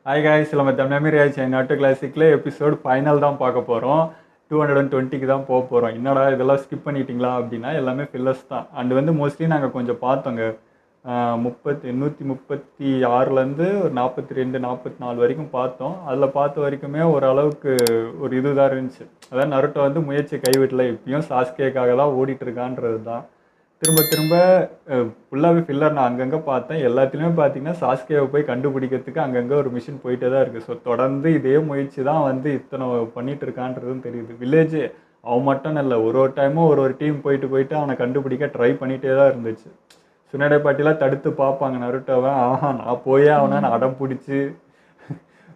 Hi guys, நம்ம தமிழ் ஆயிடுச்சு நாட்டு கிளாசிக்கில் எபிசோடு ஃபைனல் தான் பார்க்க போகிறோம். 220க்கு தான் போக போகிறோம். என்னடா இதெல்லாம் ஸ்கிப் பண்ணிட்டீங்களா அப்படின்னா எல்லாமே ஃபில்லர்ஸ் தான். அண்ட் வந்து மோஸ்ட்லி நாங்கள் கொஞ்சம் பார்த்தோங்க. 136லேருந்து ஒரு 42 44 வரைக்கும் பார்த்தோம். அதில் பார்த்த வரைக்குமே ஓரளவுக்கு ஒரு இதுதான் இருந்துச்சு. அதாவது நருட்டோ வந்து முயற்சி கைவிடல, இப்பயும் சாஸ்கேக்காக தான் ஓடிட்டு இருக்கான்றது தான். திரும்ப திரும்ப ஃபுல்லாகவே ஃபில்லர் நான் அங்கங்கே பார்த்தேன். எல்லாத்துலேயுமே பார்த்தீங்கன்னா சாஸ்கேவை போய் கண்டுபிடிக்கிறதுக்கு அங்கங்கே ஒரு மிஷின் போயிட்டே தான் இருக்குது. ஸோ தொடர்ந்து இதே முயற்சி தான் வந்து இத்தனை பண்ணிட்டு இருக்கான்றதும் தெரியுது. வில்லேஜ் அவன் மட்டும் இல்லை, ஒரு ஒரு டைமும் ஒரு ஒரு டீம் போயிட்டு போயிட்டு அவனை கண்டுபிடிக்க ட்ரை பண்ணிகிட்டே தான் இருந்துச்சு. சுனடை பாட்டிலாம் தடுத்து பார்ப்பாங்க நருட்டோவை. ஆஹா, நான் போயே அவனை நான் அடம் பிடிச்சி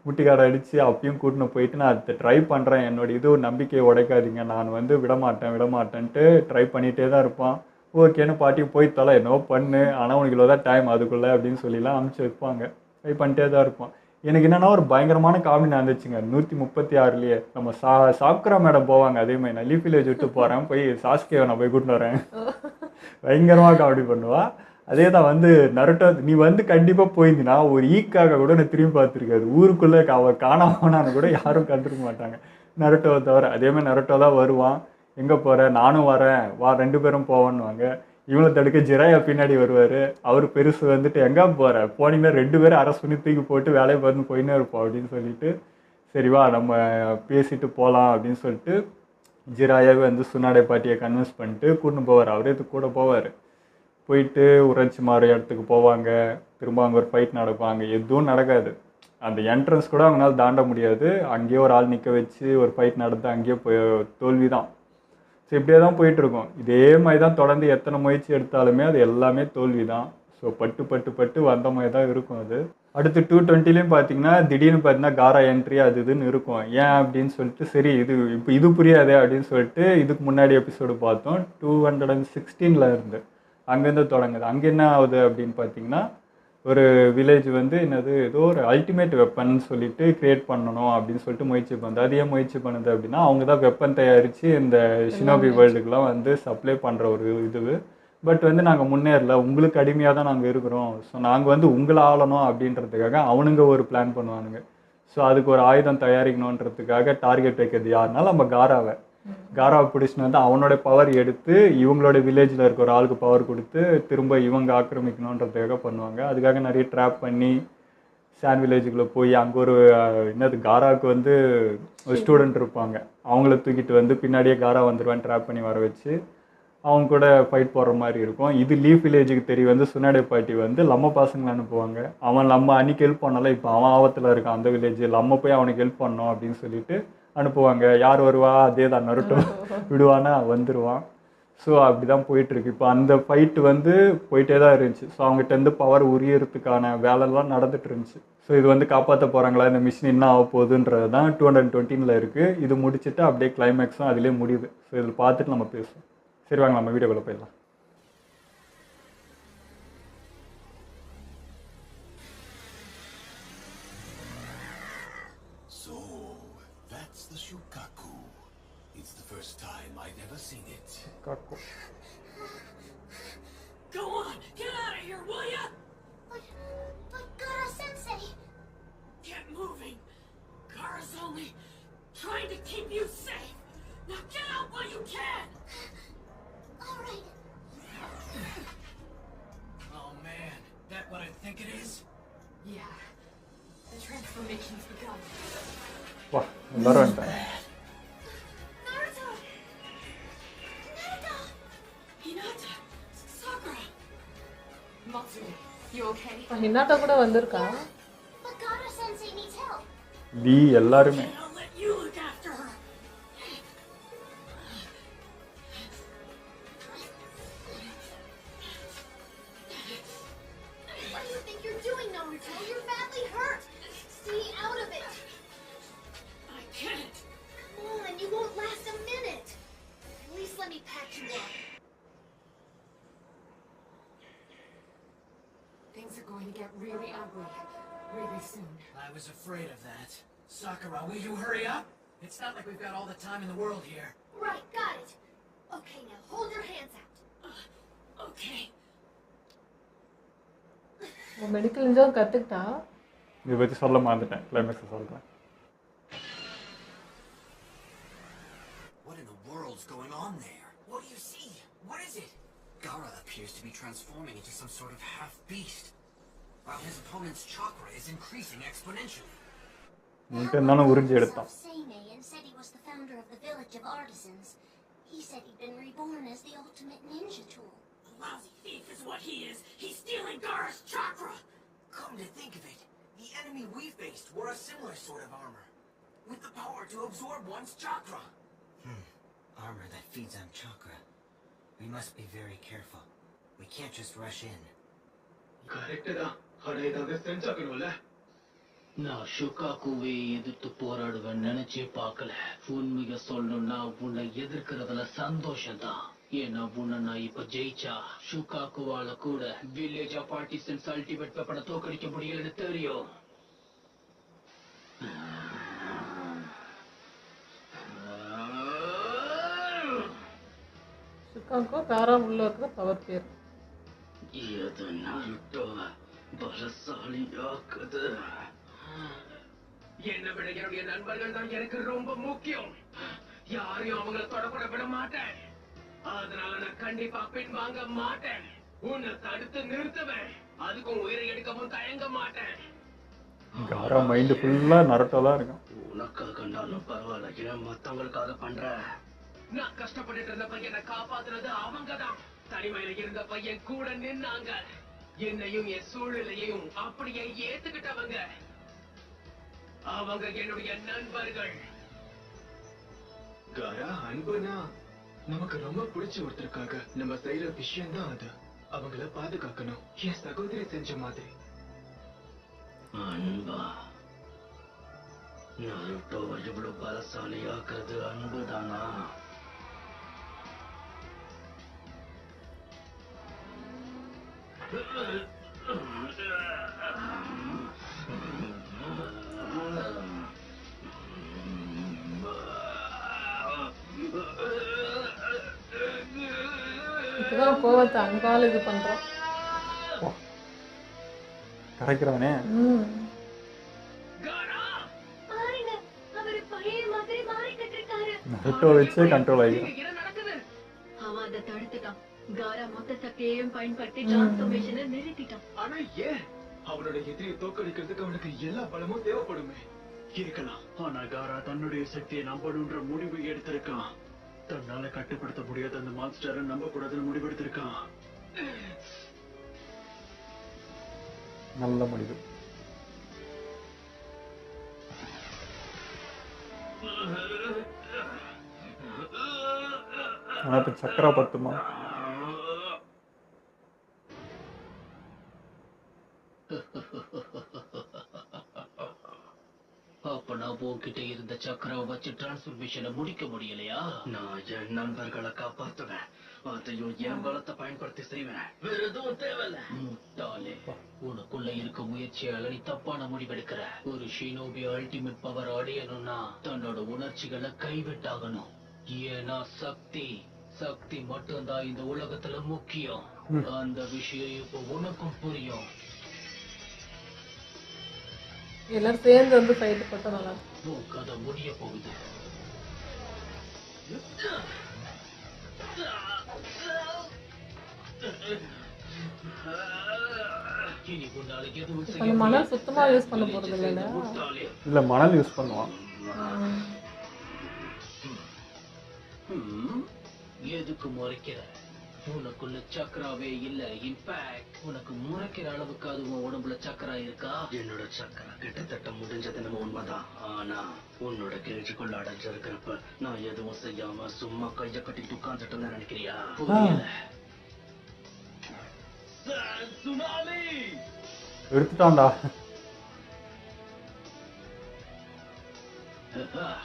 முட்டிக்காடை அடித்து அப்பயும் கூட்டின்னு போயிட்டு நான் அதை ட்ரை பண்ணுறேன், என்னோட இது நம்பிக்கையை உடைக்காதீங்க, நான் வந்து விடமாட்டேன்ட்டு ட்ரை பண்ணிகிட்டே தான் இருப்பான். ஓகேன்னு பாட்டி போய் தொலை, என்னவோ பண்ணு, ஆனால் உனக்கு இவ்வளோ தான் டைம் அதுக்குள்ளே அப்படின்னு சொல்லிலாம் அனுப்பிச்சி வைப்பாங்க. ட்ரை பண்ணிட்டே தான் இருப்பான். எனக்கு என்னென்னா ஒரு பயங்கரமான காமெடி நடந்துச்சுங்க 136லேயே. நம்ம சாக்குரா மேடம் போவாங்க, அதே மாதிரி நான் லீஃப் வில்லேஜ் விட்டு போகிறேன், போய் சாஸ்கேவை நான் போய் கூட்டின்னு வரேன். பயங்கரமாக காமெடி பண்ணுவா. அதே தான் வந்து நருட்டோ, நீ வந்து கண்டிப்பாக போயிருந்தீங்கன்னா ஒரு ஈக்காக கூட நான் திரும்பி பார்த்துருக்காது. ஊருக்குள்ளே அவள் காணாமனான்னு கூட யாரும் கண்டுருக்க மாட்டாங்க நருட்டோவை தவிர. அதேமாதிரி நருட்டோ தான் வருவான். எங்கே போகிற, நானும் வரேன் வா, 2 பேரும் போவோன்னுவாங்க. இவங்களை தடுக்க ஜிராயா பின்னாடி வருவார். அவர் பெருசு வந்துட்டு எங்கே போகிற, போனீங்கன்னா 2 பேரும் அரசு பண்ணி தூக்கி போட்டு வேலையை பார்த்து போயின்னே இருப்போம் அப்படின்னு சொல்லிட்டு, சரி வா நம்ம பேசிட்டு போகலாம் அப்படின்னு சொல்லிட்டு ஜிராயாவே வந்து சுனாடை பாட்டியை கன்வின்ஸ் பண்ணிட்டு கூட்டின்னு போவார். அவரே கூட போவார். போயிட்டு உறைச்சி மாறு இடத்துக்கு போவாங்க. திரும்ப அங்கே ஒரு ஃபைட் நடக்கும். அங்கே எதுவும் நடக்காது. அந்த என்ட்ரன்ஸ் கூட அவங்களால தாண்ட முடியாது. அங்கேயே ஒரு ஆள் நிற்க வச்சு ஒரு ஃபைட் நடந்து அங்கேயே போய் தோல்வி தான். ஸோ இப்படியே தான் போயிட்டுருக்கோம். இதே மாதிரி தான் தொடர்ந்து எத்தனை முயற்சி எடுத்தாலுமே அது எல்லாமே தோல்வி தான். ஸோ பட்டு வந்த மாதிரி தான் இருக்கும் அது. அடுத்து 220லேயும் பார்த்தீங்கன்னா திடீர்னு பார்த்தீங்கன்னா காரா என்ட்ரி அது இதுன்னு இருக்கும். ஏன் அப்படின்னு சொல்லிட்டு சரி இது புரியாதே அப்படின்னு சொல்லிட்டு இதுக்கு முன்னாடி எபிசோடு பார்த்தோம். 216 இருந்து அங்கேருந்து தொடங்குது. அங்கே என்ன ஆகுது அப்படின்னு பார்த்தீங்கன்னா, ஒரு வில்லேஜ் வந்து என்னது ஏதோ ஒரு அல்டிமேட் வெப்பன் சொல்லிட்டு கிரியேட் பண்ணணும் அப்படின்னு சொல்லிட்டு முயற்சி பண்ணுது. அது ஏன் முயற்சி பண்ணுது அப்படின்னா, அவங்க தான் வெப்பன் தயாரித்து இந்த ஷினோபி வேர்ல்டுக்கெலாம் வந்து சப்ளை பண்ணுற ஒரு இது. பட் வந்து நாங்கள் முன்னேறல, உங்களுக்கு அடிமையாக தான் நாங்கள் இருக்கிறோம், ஸோ நாங்கள் வந்து உங்களை ஆளணும் அப்படின்றதுக்காக அவனுங்க ஒரு பிளான் பண்ணுவானுங்க. ஸோ அதுக்கு ஒரு ஆயுதம் தயாரிக்கணுன்றதுக்காக டார்கெட் வைக்கிறது யாருனாலும் நம்ம காராவை பிடிச்சின்னு வந்து அவனோட பவர் எடுத்து இவங்களோட வில்லேஜில் இருக்க ஒரு ஆளுக்கு பவர் கொடுத்து திரும்ப இவங்க ஆக்கிரமிக்கணுன்றதுக்காக பண்ணுவாங்க. அதுக்காக நிறைய ட்ராப் பண்ணி சான் வில்லேஜுக்குள்ளே போய் அங்கே ஒரு காராவுக்கு வந்து ஒரு ஸ்டூடெண்ட் இருப்பாங்க, அவங்கள தூக்கிட்டு வந்து பின்னாடியே காரா வந்துடுவான்னு ட்ராப் பண்ணி வர வச்சு அவங்க கூட ஃபைட் போடுற மாதிரி இருக்கும். இது லீஃப் வில்லேஜுக்கு தெரிய வந்து சுனாடை பாட்டி வந்து நம்ம பசங்களை அனுப்புவாங்க. அவன் நம்ம அன்றைக்கி ஹெல்ப் பண்ணல, இப்போ அவன் ஆபத்தில் இருக்கான் அந்த வில்லேஜ், நம்ம போய் அவனுக்கு ஹெல்ப் பண்ணோம் அப்படின்னு சொல்லிட்டு அனுப்புவாங்க. யார் வருவா, அதே தான் நருட்டோ விடுவானா வந்துடுவான். ஸோ அப்படி தான் போயிட்டுருக்கு. இப்போ அந்த ஃபைட்டு வந்து போயிட்டே தான் இருந்துச்சு. ஸோ அவங்ககிட்டருந்து பவர் உரியறதுக்கான வேலைலாம் நடந்துட்டு இருந்துச்சு. ஸோ இது வந்து காப்பாற்ற போகிறாங்களா, இந்த மிஷின் என்ன ஆக போகுதுன்றது தான் 220 இருக்குது. இது முடிச்சுட்டு அப்படியே கிளைமேக்ஸும் அதிலே முடியுது. ஸோ இதில் பார்த்துட்டு நம்ம பேசுவோம். சரி வாங்க நம்ம வீடியோக்குள்ளே போயிடலாம். Go on, get out of here, will ya? But Gaara-sensei! Get moving. Gaara's only trying to keep you safe. Now get out while you can. All right. Oh man, that what I think it is? Yeah. The transformation's begun. வா எல்லாரும் வந்துட்டாங்க. Hinata கூட வந்திருக்கா. We எல்லாருமே Things are going to get really ugly, really soon. I was afraid of that. Sakura, will you hurry up? It's not like we've got all the time in the world here. Right, got it. Okay, now hold your hands out. Okay. Medical engineer கற்றுக்கிட்டா. இதை பற்றி சொல்ல மறந்துட்டேன், கிளைமேக்ஸை சொல்கிறேன். What in the world's going on there? What do you see? What is it? Gara appears to be transforming into some sort of half-beast, while his opponent's chakra is increasing exponentially. என்கிட்ட இருந்தாலும் உறிஞ்சி எடுத்தான். Seimei and said he was the founder of the village of artisans. He said he'd been reborn as the ultimate ninja tool. A lousy thief is what he is. He's stealing Gara's chakra. Come to think of it, the enemy we faced wore a similar sort of armor, with the power to absorb one's chakra. Armor that feeds on chakra. We must be very careful. We can't just rush in. Correct தான். ஆனா ஏதாவது செஞ்சாக்கணும்ல. நான் ஷுகாக்குவை எதிர்த்து போராடுவேன் நினைச்சே பார்க்கல. உண்மையை சொல்லணும்னா உன்னை எதிர்க்கிறதுல சந்தோஷம் தான். ஏன்னா உன்னை நான் இப்ப ஜெயிச்சா ஷுகாக்குவால கூட வில்லேஜ் ஆஃப் ஆர்டிசன்ஸ் அல்டிமேட் வெப்பனை தோக்கடிக்க முடியலன்னு தெரியும். ஷிகாகோ காரா உள்ள இருக்கிற பவர் பேர். எது நாருட்டோ பலசாலியாக்குது. என்னை விட என்னுடைய நண்பர்கள் தான் எனக்கு ரொம்ப முக்கியம். யாரையும் அவங்கள தொடக்கூட விட மாட்டேன். அதனால நான் கண்டிப்பா பின் வாங்க மாட்டேன். உன்னை தடுத்து நிறுத்துவேன். அதுக்கும் உயிரை எடுக்கவும் தயங்க மாட்டேன். காரா மைண்டு ஃபுல்லாக நருட்டோலாம் இருக்கும். உனக்காக கண்டாலும் பரவாயில்ல, ஏன் மத்தவங்களுக்காக பண்ற? நான் கஷ்டப்பட்டுட்டு இருந்த பையனை காப்பாத்துனது அவங்க தான். தனிமையில இருந்த பையன் கூட நின்னாங்க. என்னையும் என் சூழ்நிலையையும் அப்படியே ஏத்துக்கிட்டவங்க. அவங்க என்னுடைய நண்பர்கள். காரா, அன்புனா நமக்கு ரொம்ப பிடிச்ச ஒருத்தருக்காக நம்ம செய்யற விஷயம் தான் அது. அவங்கள பாதுகாக்கணும், என் சகோதரி செஞ்ச மாதிரி. அன்பா? நாருட்டோவை இவ்வளவு பலசாலியாக்குறது அன்புதானா? இப்பதான் கோவத்தை அன்பால் இது பண்றோம். கரைக்கிறவனே. பாருங்க, அவரு பழைய மாதிரி மாறிக்கிட்டு இருக்காரு. நருட்டோ வச்சே கண்ட்ரோல் ஆகிடும். என்ன நடக்குது? அவன் அதை தடுத்துட்டான். காரா மொத்த சக்தியையும் பயன்படுத்தி டிரான்ஸ்ஃபர்மேஷனை நிறுத்திட்டான். ஆனா ஏன்? அவனோட எதிரியை தோக்கடிக்கிறதுக்கு அவனுக்கு எல்லா பலமும் தேவைப்படுமே. இருக்கலாம். ஆனா காரா தன்னுடைய சக்தியை நம்பணுன்ற முடிவு எடுத்திருக்கான். தன்னால கட்டுப்படுத்த முடியாத அந்த மான்ஸ்டரை நம்ப கூடாதுன்னு முடிவெடுத்திருக்கான். நல்ல முடிவு. ஆனால் இப்போ சக்கரா பத்துமா? அப்ப நான் உன்கிட்ட இருந்த சக்கராவை வச்சு டிரான்ஸ்ஃபர்மேஷனை முடிக்க முடியலையா? நான் என் நண்பர்களை காப்பாத்துவேன். அதையும் என் பலத்தை பயன்படுத்தி செய்வேன். வேற எதுவும் தேவையில்ல. முட்டாளே, உனக்குள்ள இருக்க முயற்சியால நீ தப்பான முடிவெடுக்கிற. ஒரு ஷினோபி அல்டிமேட் பவர் அடையணும்னா தன்னோட உணர்ச்சிகளை கைவிட்டாகணும். ஏன்னா சக்தி மட்டும்தான் இந்த உலகத்துல முக்கியம். அந்த விஷயம் இப்ப உனக்கும் புரியும். எல்லாரும் சேர்ந்து வந்து ஃபைட் போட்டா நல்லா இருக்கும். உன் கதை முடிய போகுது. இனி உன்னால எதுவும் இப்ப செய்ய அந்த மணல் முடியாது. சுத்தமா யூஸ் பண்ண போறது இல்லைல்ல. முட்டாளே. இல்லை, மணல் யூஸ் பண்ணுவான். எதுக்கு முறைக்கிற? உனக்குள்ள சக்கராவே இல்ல. இன்ஃபேக்ட் உனக்கு முறைக்கிற அளவுக்கு அது உன் உடம்புல சக்கரா இருக்கா? என்னோட சக்கரா கிட்டத்தட்ட முடிஞ்சது நம்ம உண்மைதான். ஆனா உன்னோட கேஜுக்குள்ள அடைஞ்சிருக்கிறப்ப நான் எதுவும் செய்யாம சும்மா கைய கட்டிட்டு உட்கார்ந்துட்டு நினைக்கிறியா? புரியல. சுனாமி எடுத்துட்டான்டா.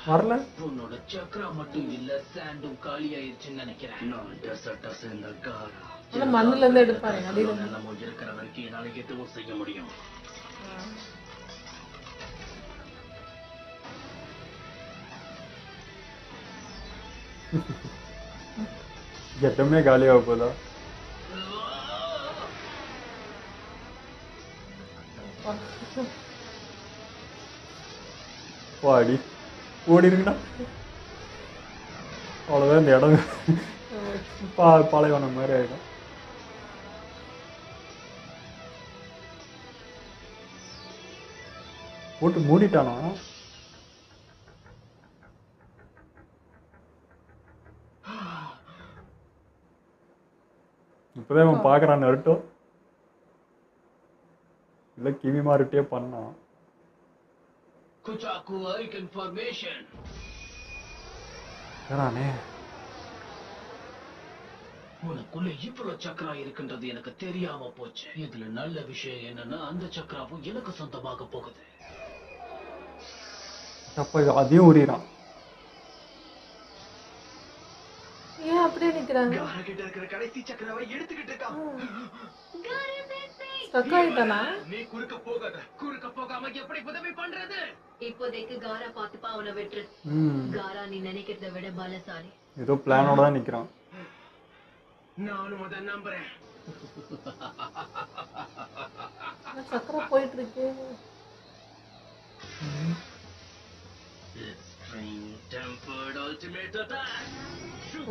வரல. உன்னோட சக்கரா மட்டும் இல்ல, சாண்டும் காலியாயிருச்சுன்னு நினைக்கிறேன். நான் டெசர்ட்டா சேர்ந்த காரா. ஆனா மண்ணுல இருந்து எடுப்பாரு அடியில. நம்ம இருக்கிற வரைக்கும் என்னால எதுவும் செய்ய முடியும். கெட்டமே காலியாக போதா? அப்பாடி ஓடிருங்கண்ணா. அவ்வளோதான் இந்த இடம் பாலைவனம் மாதிரி ஆகிடும். போட்டு மூடிட்டானா? இப்போதான் இவன் பார்க்குறான் நருட்டோ. இல்லை கிமிமாருட்டே பண்ணான். குச்சாக்கு அரிக் இன்ஃபர்மேஷன். ஏறானே உனக்குள்ள இவ்வளவு சக்கரா இருக்குன்றது எனக்கு தெரியாம போச்சு. இதுல நல்ல விஷயம் என்னன்னா அந்த சக்கராவும் எனக்கு சொந்தமாக போகுது. அப்ப அதையும் உரிறான். ஏன் அப்படியே நிக்கிறாங்க? காரா கிட்ட இருக்கிற கடைசி சக்கராவை எடுத்துக்கிட்டு இருக்கான். ஸ்டக் ஆயிட்டானா? நீ குறுக்க போகாத. குறுக்க போகாம எப்படி உதவி பண்றது? இப்போதைக்கு காரா பாத்துப்பா, அவனை விட்டுரு. காரா நீ நினைக்கிறத விட பலசாலி. ஏதோ பிளானோட தான் நிக்கிறான். நானும் அதை நம்புறேன். சக்கரை போயிட்டு இருக்கு.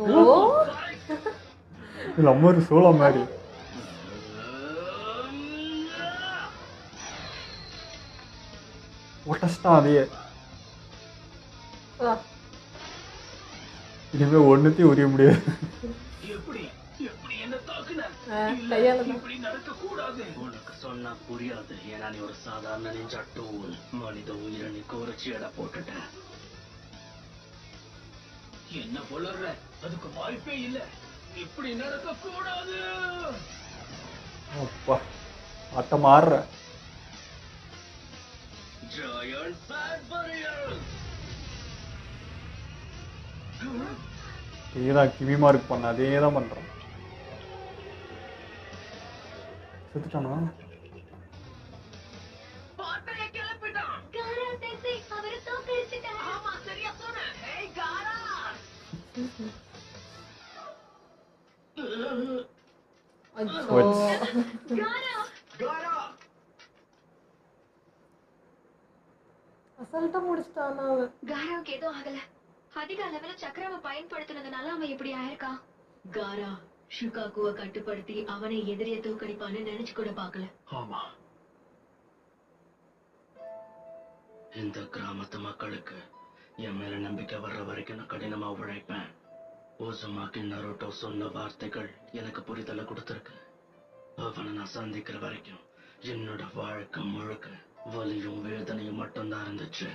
ஓ இல்ல அம்மா ஒரு சோளம் மாதிரி. ஒட்டஸ்டான் அதையே. இனிமே ஒண்ணுத்தையும் உரிய முடியாது. உனக்கு சொன்னா புரியாது. ஏன்னா நீ ஒரு சாதாரண நிஞ்சா டூல். மனித உயிரை நீ குறைச்சி எடை போட்டுட்ட. என்ன வளர்ற? அதுக்கு வாய்ப்பே இல்ல. இப்படி நடக்க கூடாது. அப்பா ஆட்டம் மாறுற. இதேதான் கிமிமாருக்கு பண்ண அதே தான் பண்றான். செத்துட்டானா? அசல்ட்டா முடிச்சிட்டானா அவன். காராவுக்கு எதுவும் ஆகல. அதிக அளவுல சக்கராவை பயன்படுத்தினதுனால அவன் இப்படி ஆயிருக்கான். காரா ஷுகாக்குவை கட்டுப்படுத்தி அவனை எதிரியை தூக்கடிப்பான்னு நினைச்சு கூட பாக்கல. ஆமா, இந்த கிராமத்து மக்களுக்கு என் மேல நம்பிக்கை வர்ற வரைக்கும் நான் கடினமா உழைப்பேன். ஓசுமாக்கி நருட்டோ சொன்ன வார்த்தைகள் எனக்கு புரிதலை கொடுத்திருக்கு. அவனை நான் சந்திக்கிற வரைக்கும் என்னோட வாழ்க்கை முழுக்க வலியும் வேதனையும் மட்டும்தான் இருந்துச்சு.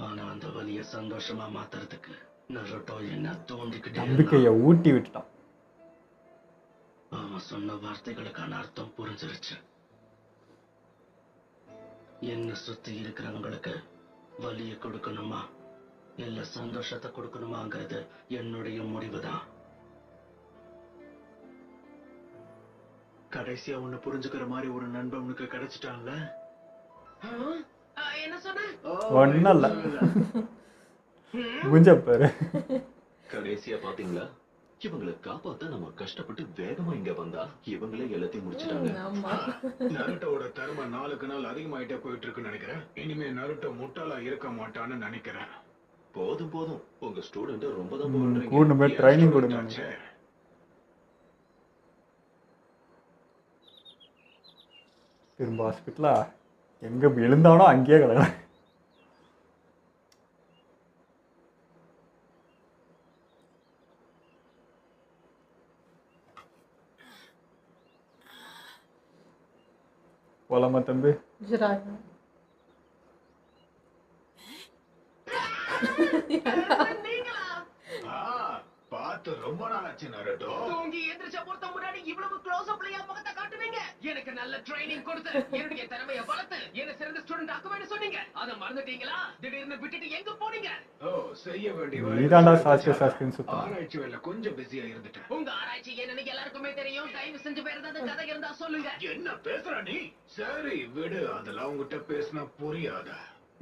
ஆனா அந்த வலிய சந்தோஷமா மாத்துறதுக்கு நருட்டோ என்ன தோண்டிக்கிட்டே நம்பிக்கைய ஊட்டி விட்டுட்டான். அவன் சொன்ன வார்த்தைகளுக்கான அர்த்தம் புரிஞ்சிருச்சு. என்ன சுத்தி இருக்கிறவங்களுக்கு வலிய கொடுக்கணுமா இல்ல சந்தோஷத்தை கொடுக்கணுமாங்கிறது என்னுடைய முடிவுதான். கடைசியா உன்னை புரிஞ்சுக்கிற மாதிரி ஒரு நண்பன் உனக்கு கிடைச்சிட்டான்ல. என்ன சொன்ன? ஒன்னும் இல்ல. குஞ்சப்பாரு. கடைசியா பாத்தீங்களா, இவங்களை காப்பாத்த நம்ம கஷ்டப்பட்டு வேகமா இங்க வந்தா இவங்களே எல்லாத்தையும் முடிச்சிட்டாங்க. நருட்டோட தர்ம நாளுக்கு நாள் அதிகமாயிட்டே போயிட்டு இருக்குன்னு நினைக்கிறேன். இனிமே நருட்டோ முட்டாளா இருக்க மாட்டான்னு நினைக்கிறேன். போதும் போதும், உங்க ஸ்டூடெண்ட் ரொம்ப தான் பண்றீங்க. கூண்டு போய் ட்ரைனிங் கொடுங்க. திரும்ப ஹாஸ்பிட்டலா எங்க எழுந்தானோ அங்கேயே கிடக்கு. போலாமா தம்பி? பார்த்து ரொம்ப நாளாச்சு நருட்டோ. தூங்கி எந்திரிச்ச பொறுத்த முன்னாடி இவ்வளவு க்ளோஸ் அப்லயா முகத்தை காட்டுவீங்க? எனக்கு நல்ல ட்ரைனிங் கொடுத்து என்னுடைய திறமையை வளர்த்து என்ன சிறந்த ஸ்டூடெண்ட் ஆக்குவேன்னு சொன்னீங்க. அதை மறந்துட்டீங்களா? திடீர்னு விட்டுட்டு எங்க போனீங்க? ஓ, செய்ய வேண்டிய நீதாண்டா சாஸ்திரின்னு சுத்தம். ஆராய்ச்சி வேலை கொஞ்சம் பிஸியா இருந்துட்டேன். உங்க ஆராய்ச்சி என்னன்னு எல்லாருக்குமே தெரியும். தயவு செஞ்சு வேற ஏதாவது கதை இருந்தா சொல்லுங்க. என்ன பேசுற நீ? சரி விடு, அதெல்லாம் உங்ககிட்ட பேசினா புரியாத.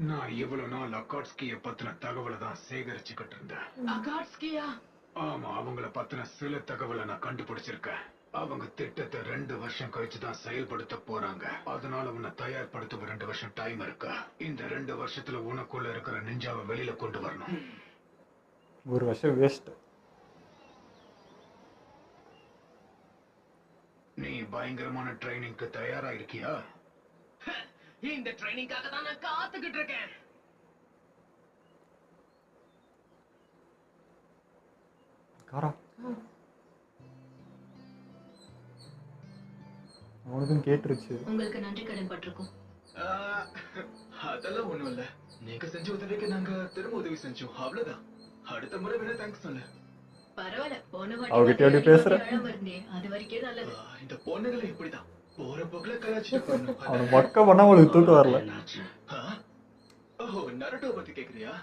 நான் இவ்வளவு நாள் அகாட்ஸ்கிய பத்தின தகவலை தான் சேகரிச்சுக்கிட்டு இருந்தேன். அகாட்ஸ்கியா? ஆமா, அவங்கள பத்தின சில தகவலை நான் கண்டுபிடிச்சிருக்கேன். அவங்க திட்டத்தை 2 வருஷம் கழிச்சு தான் செயல்படுத்த போறாங்க. அதனால உன்னை தயார்படுத்த 2 வருஷம் டைம் இருக்கு. இந்த 2 வருஷத்துல உனக்குள்ள இருக்கிற நிஞ்சாவை வெளியில கொண்டு வரணும். 1 வருஷம் வேஸ்ட். நீ பயங்கரமான ட்ரைனிங்க்கு தயாரா இருக்கியா? இந்த ட்ரைனிங்காக தான் நான் காத்துக்கிட்டு இருக்கேன். காரா அவனுக்கும் கேட்டுருச்சு. உங்களுக்கு நன்றி கடன் பட்டிருக்கோம். அதெல்லாம் ஒண்ணும் இல்ல. நீங்க செஞ்ச உதவிக்கு நாங்க திரும்ப உதவி செஞ்சோம், அவ்வளவுதான். அடுத்த முறை வேணா தேங்க்ஸ் சொல்லு. பரவாயில்ல, போன அவகிட்ட எப்படி பேசுற? அது வரைக்கும் நல்லது. இந்த பொண்ணுங்களை இப்படிதான் போற போக்குல கலாச்சிட்டு போகணும். அவனை மக்க பண்ணா அவனுக்கு தூக்கம் வரல. ஓஹோ, நருட்டோ பத்தி கேக்குறியா?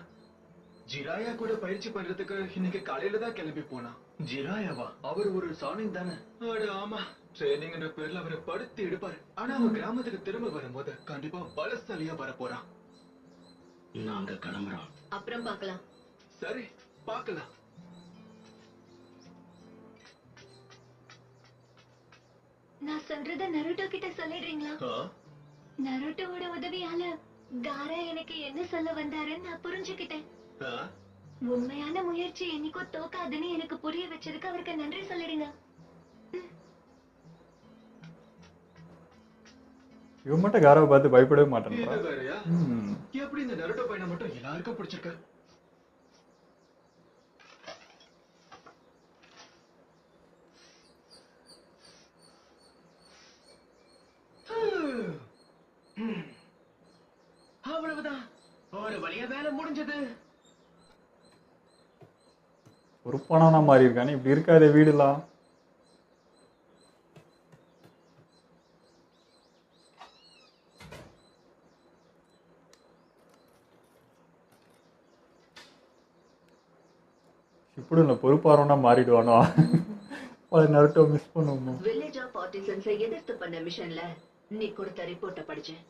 ஜிராயா கூட பயிற்சி பண்றதுக்கு இன்னைக்கு காலையில தான் கிளம்பி போனான். ஜிராயாவா? அவர் ஒரு சானிங் தானே? அட ஆமா, ட்ரைனிங்ன்ற பேர்ல அவரை படுத்தி எடுப்பாரு. ஆனா அவன் கிராமத்துக்கு திரும்ப வரும்போது கண்டிப்பா பலசாலியா வர போறான். நாங்க கிளம்புறோம். அப்புறம் பார்க்கலாம். சரி, பார்க்கலாம். நான் சொல்றத நருட்டோ கிட்ட சொல்லிடுறீங்களா? நருட்டோவோட உதவியால காரா எனக்கு என்ன சொல்ல வந்தாருன்னு நான் புரிஞ்சுக்கிட்டேன். உண்மையான முயற்சி என்னைக்கோ தோக்காதுன்னு எனக்கு புரிய வச்சதுக்கு அவருக்கு நன்றி சொல்லிடுங்க. இவன் மட்டும் காராவை பார்த்து பயப்படவே மாட்டான். இது வேறயா? எப்படி இந்த நருட்டோ பையனை மட்டும் எல்லாருக்கும் பிடிச்சிருக்க? அவ்வளவுதான், ஒரு வழியா வேலை முடிஞ்சது. பொறுப்பானா மாறி இருக்கானே, இப்படி இருக்காத வீடுலாம். இப்படி இல்லை, பொறுப்பாரோனா மாறிடுவானோ. நருட்டோ மிஸ் பண்ணுவோம். வில்லேஜ் ஆஃப் ஆர்டிசன்ஸை எதிர்த்து பண்ண மிஷன்ல நீ கொடுத்த ரிப்போர்ட்டை படிச்சேன்.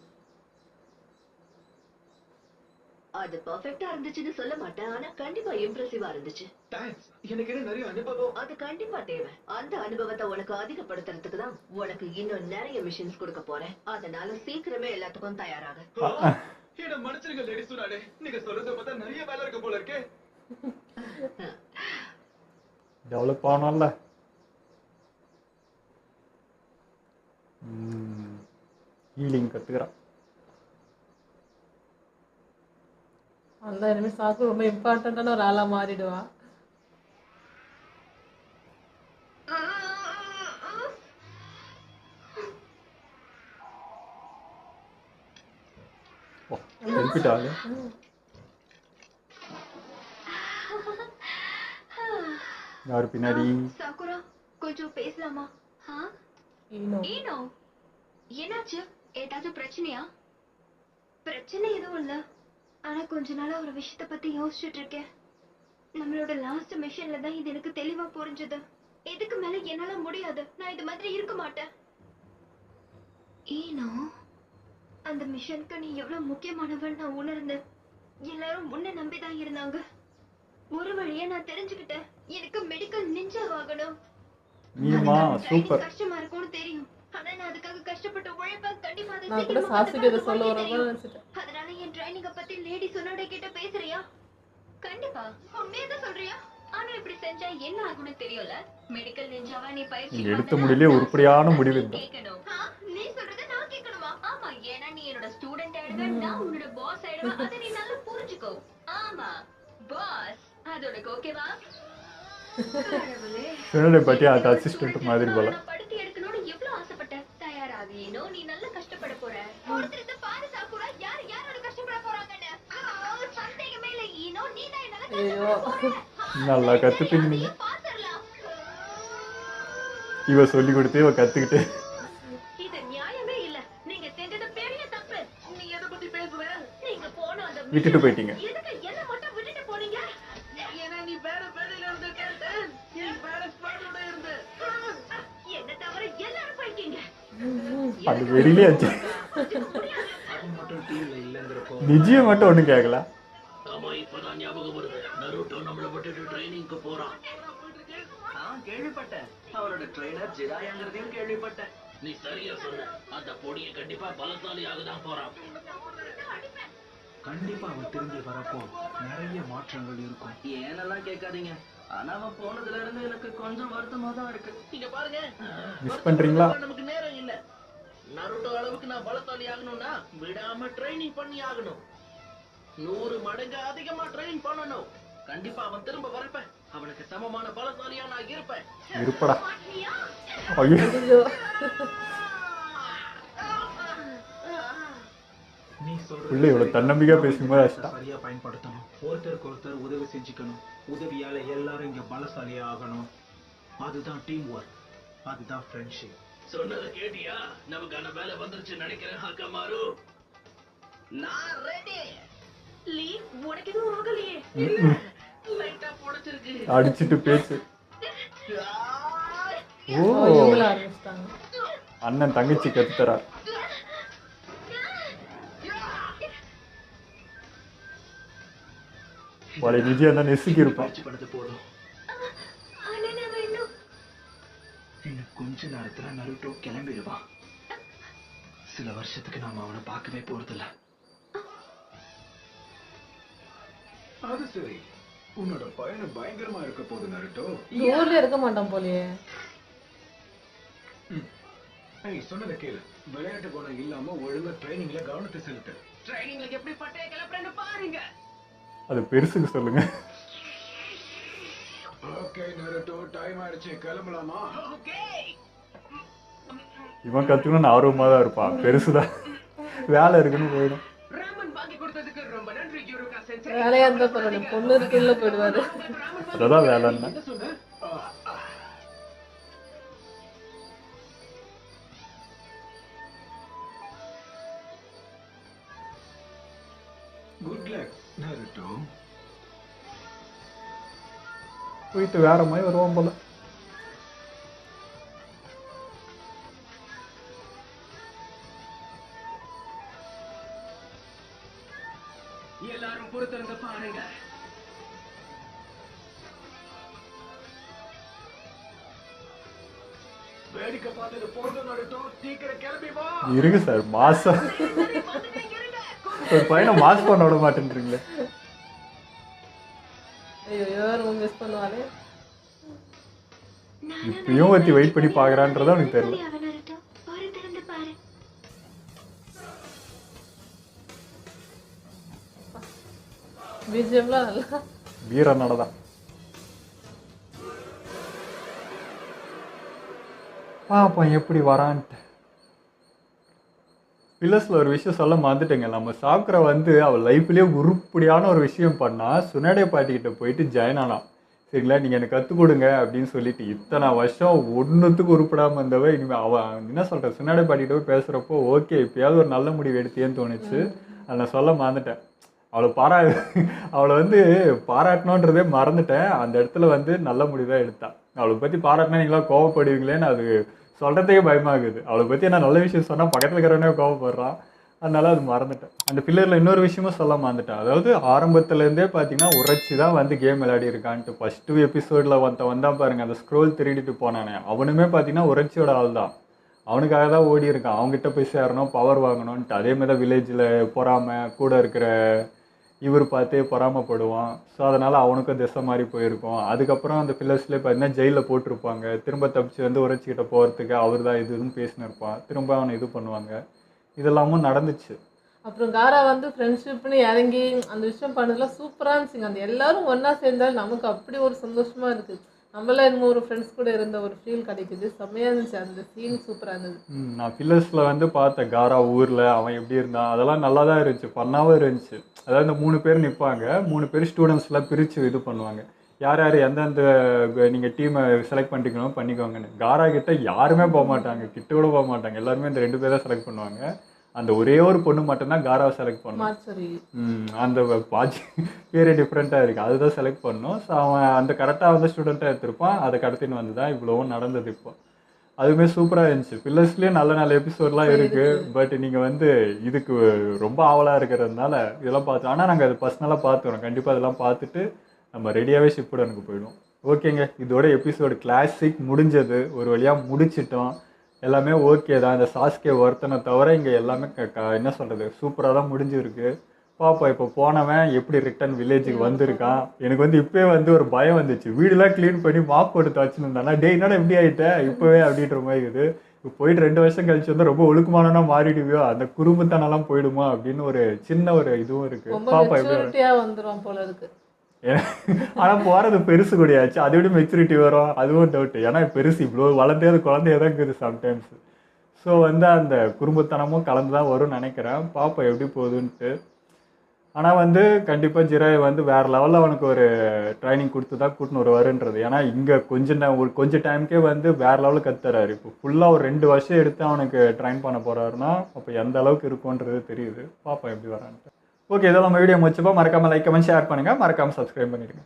அது பெர்ஃபெக்ட்டா இருந்துச்சுன்னு சொல்ல மாட்டேன், ஆனா கண்டிப்பா இம்ப்ரெசிவா இருந்துச்சு. தேங்க்ஸ். எனக்கு என்ன நிறைய அனுபவம். அது கண்டிப்பா தேவை. அந்த அனுபவத்தை உனக்கு அதிகப்படுத்துறதுக்கு தான் உனக்கு இன்னும் நிறைய மிஷன்ஸ் கொடுக்க போறேன். அதனால சீக்கிரமே எல்லாத்துக்கும் தயாராக. என்ன மனுஷனுங்க லேடி சொன்னாடே, நீங்க சொல்றத பார்த்தா நிறைய வேலை இருக்க போல இருக்கே. டெவலப் ஆகணும்ல. ஹீலிங் கத்துக்கிறான். அந்த இனிமே சாக்கு ரொம்ப இம்பார்ட்டன்டான ஒரு ஆளா மாறிடுவா. எழுப்பிட்டாங்க. யாரு பின்னாடி? சாக்குரா, கொஞ்சம் பேசலாமா? ஈனோ, என்னாச்சு? ஏதாச்சும் பிரச்சனையா? பிரச்சனை எதுவும் இல்ல, ஆனா கொஞ்ச நாளா ஒரு விஷயத்த பத்தி யோசிச்சுட்டு இருக்கேன். நம்மளோட லாஸ்ட் மிஷன்ல தான் இது எனக்கு தெளிவா புரிஞ்சது. இதுக்கு மேல என்னால முடியாது, நான் இது மாதிரி இருக்க மாட்டேன். ஈனோ, அந்த மிஷனுக்கு நீ எவ்வளவு முக்கியமானவன் நான் உணர்ந்தேன். எல்லாரும் உன்னை நம்பிதான் இருந்தாங்க. ஒரு வழியா நான் தெரிஞ்சுக்கிட்டேன், எனக்கு மெடிக்கல் நிஞ்சாவாகணும். நீமா சூப்பர். கஷ்டமா இருக்கும்னு தெரியும், ஆனா நான் அதுக்காக கஷ்டப்பட்டு உழைப்பேன். கண்டிப்பா அதை நான் கூட சாசிக்கு இதை சொல்ல வரேன்னு நினைச்சிட்டேன். அதனால என் ட்ரைனிங்க பத்தி லேடி சொன்னோட கிட்ட பேசுறியா? கண்டிப்பா உண்மையதான் சொல்றியா? ஆனா இப்படி செஞ்சா என்ன ஆகும்னு தெரியல. மெடிக்கல் நிஞ்சாவா நீ பயிற்சி எடுத்த முடியல உருப்படியான முடிவு தான். நீ சொல்றத நான் கேட்கணுமா? ஆமா, ஏன்னா நீ என்னோட ஸ்டூடெண்ட் ஆயிடுவ, நான் உன்னோட பாஸ் ஆயிடுவேன். அதை நீ நல்லா புரிஞ்சுக்கோ. ஆமா பாஸ், அது உனக்கு ஓகேவா? சுனலை பத்தி அது அசிஸ்டன்ட் மாதிரி போல. படுத்தி எடுக்கணும்னு எவ்வளவு ஆசைப்பட்டேன். தயாராகினோ நீ நல்லா கஷ்டப்பட போற. ஒருத்தருக்கு பாரு சாக்குரா, யார் யாரோட கஷ்டப்பட போறாங்கன்னு. சந்தேகமே இல்ல ஈனோ, நீ தான் என்னால கஷ்டப்பட போற. நல்லா கத்துப்பீங்க நீங்க. இவ சொல்லி கொடுத்து இவ கத்துக்கிட்டு. இது நியாயமே இல்ல, நீங்க செஞ்சது பெரிய தப்பு. நீ எதை பத்தி பேசுற? நீங்க போன அந்த விட்டுட்டு போயிட்டீங்க. எதுக்கு என்ன மட்டும் விட்டுட்டு போனீங்க? ஏன்னா நீ வேற வேலையில இருந்து கேட்டேன், நீ வேற ஸ்பாட்டோட இருந்து. என்ன தவிர எல்லாரும் போயிட்டீங்க. அது வெளியிலே ஆச்சு. மட்டும் டீம்ல இல்லங்கிறப்போ நிஜம் மட்டும் ஒண்ணும் கேட்கல. ஆமா, இப்பதான் ஞாபகம் வருது. நருட்டோ நம்மள விட்டுட்டு ட்ரைனிங்க்கு போறான். கேள்விப்பட்டேன். அவனோட ட்ரெயினர் ஜிராயாங்கிறதையும் கேள்விப்பட்டேன். நீ சரியா சொன்ன. அந்த பொடிய கண்டிப்பா பலசாலியாக தான் போறான். கண்டிப்பா அவன் திரும்பி வரப்போ நிறைய மாற்றங்கள் இருக்கும். ஏனெல்லாம் கேட்காதீங்க. ஆனா அவன் போனதுல இருந்து எனக்கு கொஞ்சம் வருத்தமா தான் இருக்கு. நீங்க பாருங்க, மிஸ் பண்றீங்களா? நமக்கு நேரம் இல்ல. நருட்டோ அளவுக்கு நான் பலசாலி ஆகணும்னா விடாம ட்ரைனிங் பண்ணி ஆகணும். 100 மடங்கு அதிகமா ட்ரெயின் பண்ணணும். கண்டிப்பா அவன் திரும்ப வரப்ப அவனுக்கு சமமான பலசாலியா நான் இருப்பேன். இருப்படா. ஐயோ நீ சொல்ற உள்ள இவ்வளவு தன்னம்பிக்கையா பேசும்போது அஷ்டா சரியா பயன்படுத்தணும். ஒருத்தருக்கு ஒருத்தர் உதவி செஞ்சுக்கணும். உதவியால எல்லாரும் இங்க பலசாலியா ஆகணும். அதுதான் டீம் ஒர்க். அதுதான் ஃப்ரெண்ட்ஷிப். சொன்னதை கேட்டியா? நமக்கான வேலை வந்துருச்சு நினைக்கிறேன். ஹக்கமாரு, நான் ரெடி. லீ, உனக்கு எதுவும் ஆகலையே? இல்ல, லைட்டா புடிச்சிருக்கு. அடிச்சிட்டு பேச்சு. ஓ, இவங்கள ஆரம்பிச்சிட்டாங்க. அண்ணன் தங்கச்சி கத்துறா. வலை விஜய் அந்த நெசுக்கி இருப்பான். பயிற்சி பண்ணது போதும். இன்னும் கொஞ்ச நேரத்துல நருட்டோ கிளம்பிடுவான். சில வருஷத்துக்கு நாம அவனை பார்க்கவே போறதில்ல. அது சரி, உன்னோட பயணம் பயங்கரமா இருக்க போகுது நருட்டோ. ஊர்ல இருக்க மாட்டான் போலயே. சொன்னதை கேளு. விளையாட்டு குணம் இல்லாம ஒழுங்கா ட்ரைனிங்ல கவனத்தை செலுத்து. ட்ரைனிங்ல எப்படி பட்டைய கிளப்புறேன்னு பாருங்க. அது பெருசுக்கு சொல்லுங்க. ஓகே நருட்டோ, டைம் ஆயிடுச்சு, கிளம்பலாமா? ஓகே. இவன் கத்துக்கணும்னு ஆர்வமா தான் இருப்பான். பெருசுதான் வேலை இருக்குன்னு போயிடும். ராமன் வாங்கி கொடுத்ததுக்கு ரொம்ப நன்றி யூரோகா சென்சை. வேலையா இருந்தா பரவாயில்ல, பொண்ணு இருக்குல்ல போயிடுவாரு. அதான் வேலைன்னா. என்ன சொன்ன? Good luck Naruto. போயிட்டு வேற மாதிரி வருவான் போல. எல்லாரும் பொறுத்திருந்து பாருங்க. வேடிக்கை பார்த்தது போதும் நருட்டோ, சீக்கிரம் கிளம்பி வா. இருங்க சார், மாசம் ஒரு பையனை மாஸ் பண்ண விட மாட்டேன்றீங்களே. ஐயோ, யாரும் மிஸ் பண்ணுவாளே. இப்பயும் ஒருத்தி வெயிட் பண்ணி பாக்குறான்றதா எனக்கு தெரியல. பிஜிஎம்லாம் நல்லா வீரனோட தான். பாப்போம் எப்படி வரான்ட்டு. பில்லர்ஸ்ல ஒரு விஷயம் சொல்ல மறந்துட்டேங்க. நம்ம சாக்குரா வந்து அவள் லைஃப்லயே உருப்படியான ஒரு விஷயம் பண்ணா, சுனடே பாட்டிக்கிட்ட போயிட்டு ஜாயின் ஆனான். சரிங்களா, நீங்கள் எனக்கு கற்றுக் கொடுங்க அப்படின்னு சொல்லிட்டு இத்தனை வருஷம் ஒன்றுத்துக்கு உருப்படாமல் இருந்தவ இனிமேல் அவன் என்ன சொல்கிறேன், சுனாடே பாட்டிகிட்ட போய் பேசுகிறப்போ ஓகே இப்போயாவது ஒரு நல்ல முடிவு எடுத்தேன்னு தோணுச்சு. அதை நான் சொல்ல மறந்துட்டேன். அவளை வந்து பாராட்டணுன்றதே மறந்துட்டேன். அந்த இடத்துல வந்து நல்ல முடிவாக எடுத்தான். அவளை பற்றி பாராட்டினா நீங்களாம் கோவப்படுவீங்களேன்னு அது சொல்கிறதுக்கே பயமாகுது. அவளை பற்றி நான் நல்ல விஷயம் சொன்னால் பக்கத்தில் இருக்கிறவனே கோவப்படுறான். அதனால அது மறந்துட்டேன். அந்த பில்லரில் இன்னொரு விஷயமும் சொல்ல மறந்துட்டேன். அதாவது ஆரம்பத்துலேருந்தே பார்த்தீங்கன்னா உரைச்சி தான் வந்து கேம் விளையாடி இருக்கான்ட்டு. ஃபஸ்ட்டு எபிசோடில் வந்தான் பாருங்கள், அந்த ஸ்க்ரோல் திருடிட்டு போனானே அவனுமே பார்த்தீங்கன்னா உரைச்சியோட ஆள் தான். அவனுக்காக தான் ஓடி இருக்கான். அவங்ககிட்ட போய் சேரணும், பவர் வாங்கணும்ன்ட்டு. அதேமாதிரி தான் வில்லேஜில் பொறாமல் கூட இருக்கிற இவர் பார்த்தே பொறாமப்படுவான். ஸோ அதனால் அவனுக்கும் திசை மாதிரி போயிருக்கும். அதுக்கப்புறம் அந்த பில்லர்ஸ்லேயே பார்த்தீங்கன்னா ஜெயிலில் போட்டிருப்பாங்க. திரும்ப தப்பிச்சு வந்து உரைச்சிக்கிட்ட போகிறதுக்கு அவர் தான் இதுன்னு பேசின்னு இருப்பான். திரும்ப அவனை இது பண்ணுவாங்க. இதெல்லாமும் நடந்துச்சு. அப்புறம் காரா வந்து ஃப்ரெண்ட்ஷிப்னு இறங்கி அந்த விஷயம் பண்ணதுலாம் சூப்பராக இருந்துச்சுங்க. அந்த எல்லாரும் ஒன்றா சேர்ந்தாலும் நமக்கு அப்படி ஒரு சந்தோஷமா இருக்குது. நம்மளாம் இன்னும் ஒரு ஃப்ரெண்ட்ஸ் கூட இருந்த ஒரு ஃபீல் கிடைக்குது. செம்மையாக இருந்துச்சு. அந்த சீன் சூப்பராக இருந்தது. நான் பில்லர்ஸில் வந்து பார்த்தேன் காரா ஊரில் அவன் எப்படி இருந்தான். அதெல்லாம் நல்லா தான் இருந்துச்சு, ஃபன்னாகவும் இருந்துச்சு. அதாவது இந்த 3 பேர் நிற்பாங்க, 3 பேர் ஸ்டூடெண்ட்ஸ்லாம் பிரித்து இது பண்ணுவாங்க. யார் யார் எந்தெந்த நீங்கள் டீமை செலக்ட் பண்ணிக்கணும் பண்ணிக்கோங்கன்னு. காரா கிட்ட யாருமே போக மாட்டாங்க, கிட்ட கூட போக மாட்டாங்க. எல்லாருமே இந்த 2 பேர் தான் செலக்ட் பண்ணுவாங்க. அந்த ஒரே ஒரு பொண்ணு மட்டும்தான் காராவை செலக்ட் பண்ணும். அந்த பாஜி பேரே டிஃப்ரெண்ட்டாக இருக்குது, அதுதான் செலக்ட் பண்ணணும். ஸோ அவன் அந்த கரெக்டாக வந்து ஸ்டூடெண்ட்டாக எடுத்திருப்பான். அதை கடத்தின்னு வந்து தான் இவ்வளவும் நடந்தது. இப்போ அதுவுமே சூப்பராக இருந்துச்சு. பில்லர்ஸ்லேயே நல்ல நல்ல எபிசோட்லாம் இருக்குது. பட் நீங்கள் வந்து இதுக்கு ரொம்ப ஆவலாக இருக்கிறதுனால இதெல்லாம் பார்த்து, ஆனால் நாங்கள் அது பர்சனலாக பார்த்துக்கிறோம். கண்டிப்பாக அதெல்லாம் பார்த்துட்டு நம்ம ரெடியாகவே ஷிப்புடனுக்கு போயிடுவோம். ஓகேங்க, இதோட எபிசோடு கிளாசிக் முடிஞ்சது. ஒரு வழியாக முடிச்சிட்டோம். எல்லாமே ஓகே தான். இந்த சாஸ்கே ஒருத்தனை தவிர இங்கே எல்லாமே என்ன சொல்கிறது, சூப்பராக தான் முடிஞ்சிருக்கு. பாப்பா இப்போ போனவன் எப்படி ரிட்டன் வில்லேஜுக்கு வந்திருக்கான். எனக்கு வந்து இப்போயே வந்து ஒரு பயம் வந்துச்சு. வீடெல்லாம் க்ளீன் பண்ணி மாப் போட்டு வச்சுருந்தானா, டே என்னடா எப்படி ஆகிட்டேன் இப்போவே அப்படின்ற மாதிரி இருக்குது. இப்போ போயிட்டு 2 வருஷம் கழிச்சு வந்து ரொம்ப ஒழுக்கமானனா மாறிடுவியோ, அந்த குறும்புத்தனெல்லாம் போயிடுமா அப்படின்னு ஒரு சின்ன ஒரு இதுவும் இருக்குது. பாப்பா எப்படி வந்துடும் போல இருக்கு. ஆனால் போகிறது பெருசு கூடயாச்சு, அதை விட மெச்சூரிட்டி வரும், அதுவும் டவுட்டு. ஏன்னா பெருசு இவ்வளோ வளர்ந்தே குழந்தைய தான் இருக்குது சம்டைம்ஸ். ஸோ வந்து அந்த குறும்புத்தனமும் கலந்து தான் வரும்னு நினைக்கிறேன். பாப்பா எப்படி போகுதுன்ட்டு. ஆனால் வந்து கண்டிப்பாக ஜிராய் வந்து வேறு லெவலில் அவனுக்கு ஒரு ட்ரைனிங் கொடுத்து தான் கூட்டின்னு வருவாருன்றது. ஏன்னா இங்கே கொஞ்சம் டைமுக்கே வந்து வேறு லெவலில் கற்றுறாரு. இப்போ ஃபுல்லாக ஒரு 2 வருஷம் எடுத்து அவனுக்கு ட்ரைன் பண்ண போகிறாருன்னா அப்போ எந்த அளவுக்கு இருக்குன்றது தெரியுது. பாப்பா எப்படி வரான்ட்டு. ஓகே, இதெல்லாம் நம்ம வீடியோ முடிச்சப்போ மறக்காமல் லைக் கமெண்ட் ஷேர் பண்ணுங்கள், மறக்காமல் சப்ஸ்கிரைப் பண்ணிடுங்க.